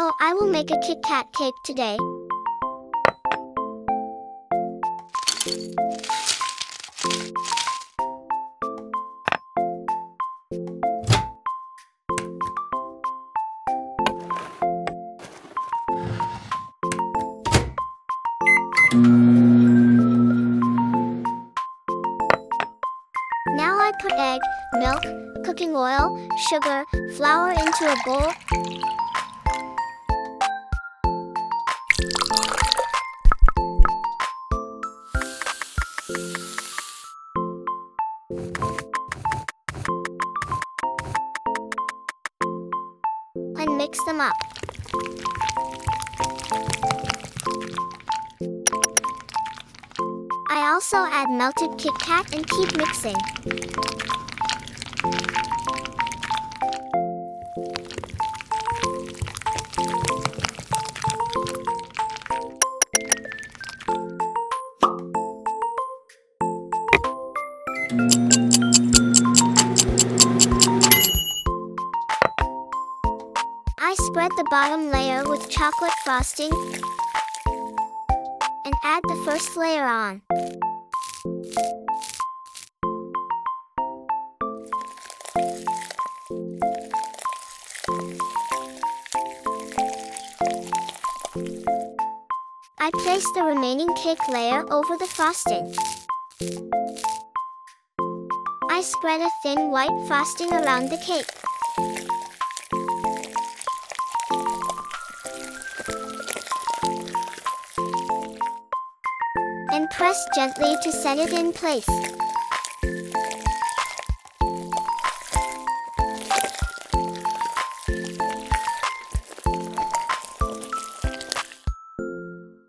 So I will make a KitKat cake today. Now I put egg, milk, cooking oil, sugar, flour into a bowl. And mix them up. I also add melted KitKat and keep mixing. I spread the bottom layer with chocolate frosting and add the first layer on. I place the remaining cake layer over the frosting. I spread a thin white frosting around the cake. And press gently to set it in place.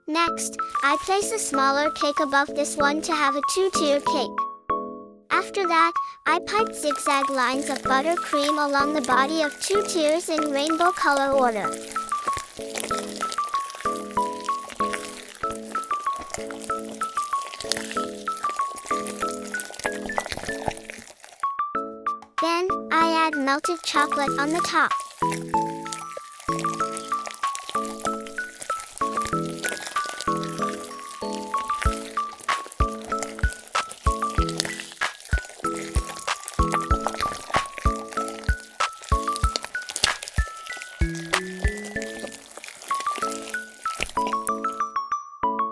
Next, I place a smaller cake above this one to have a two-tier cake. After that, I pipe zigzag lines of buttercream along the body of two tiers in rainbow color order. Then, I add melted chocolate on the top.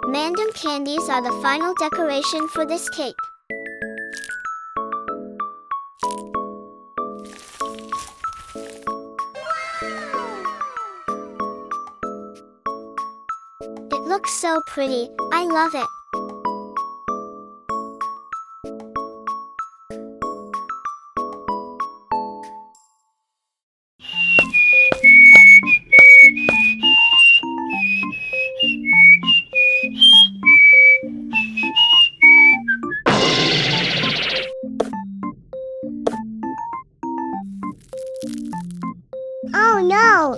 Random candies are the final decoration for this cake. It looks so pretty, I love it. Oh no!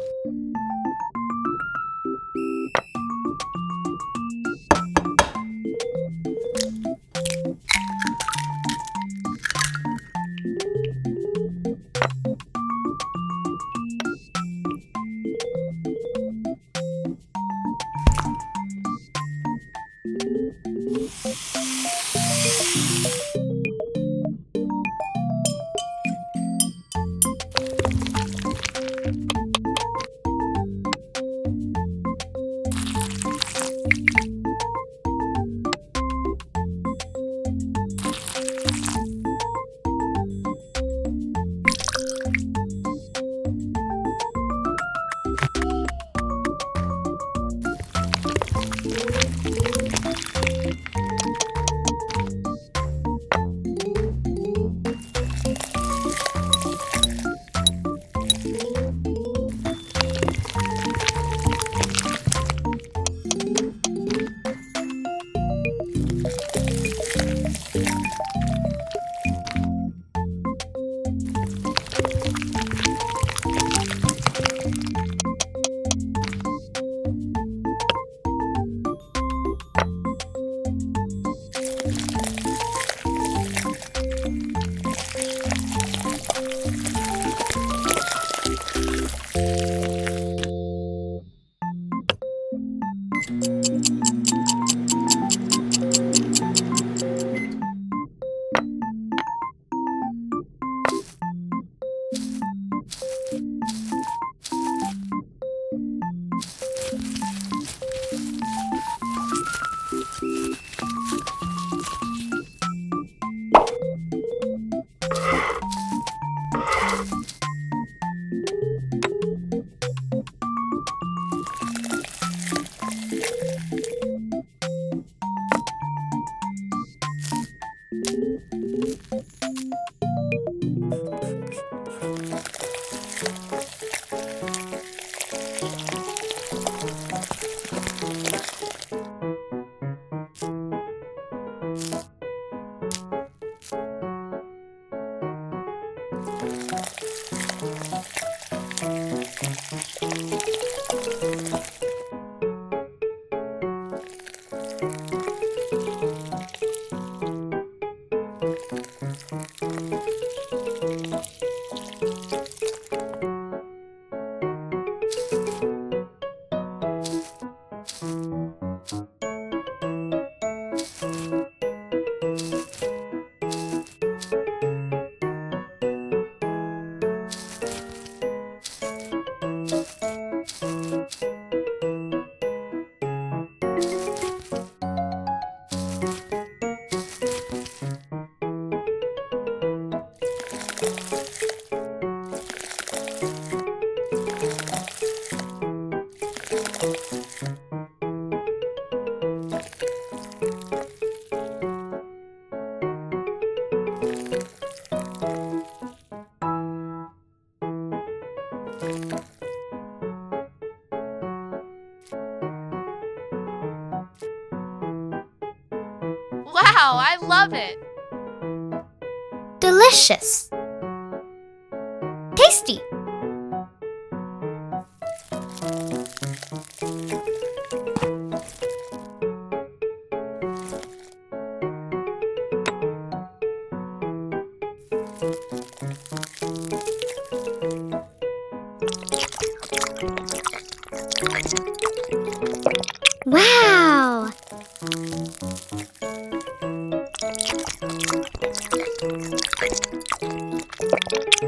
Wow, I love it! Delicious. Tasty. Wow!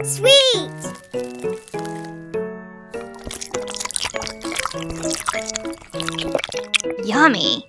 Sweet! Yummy!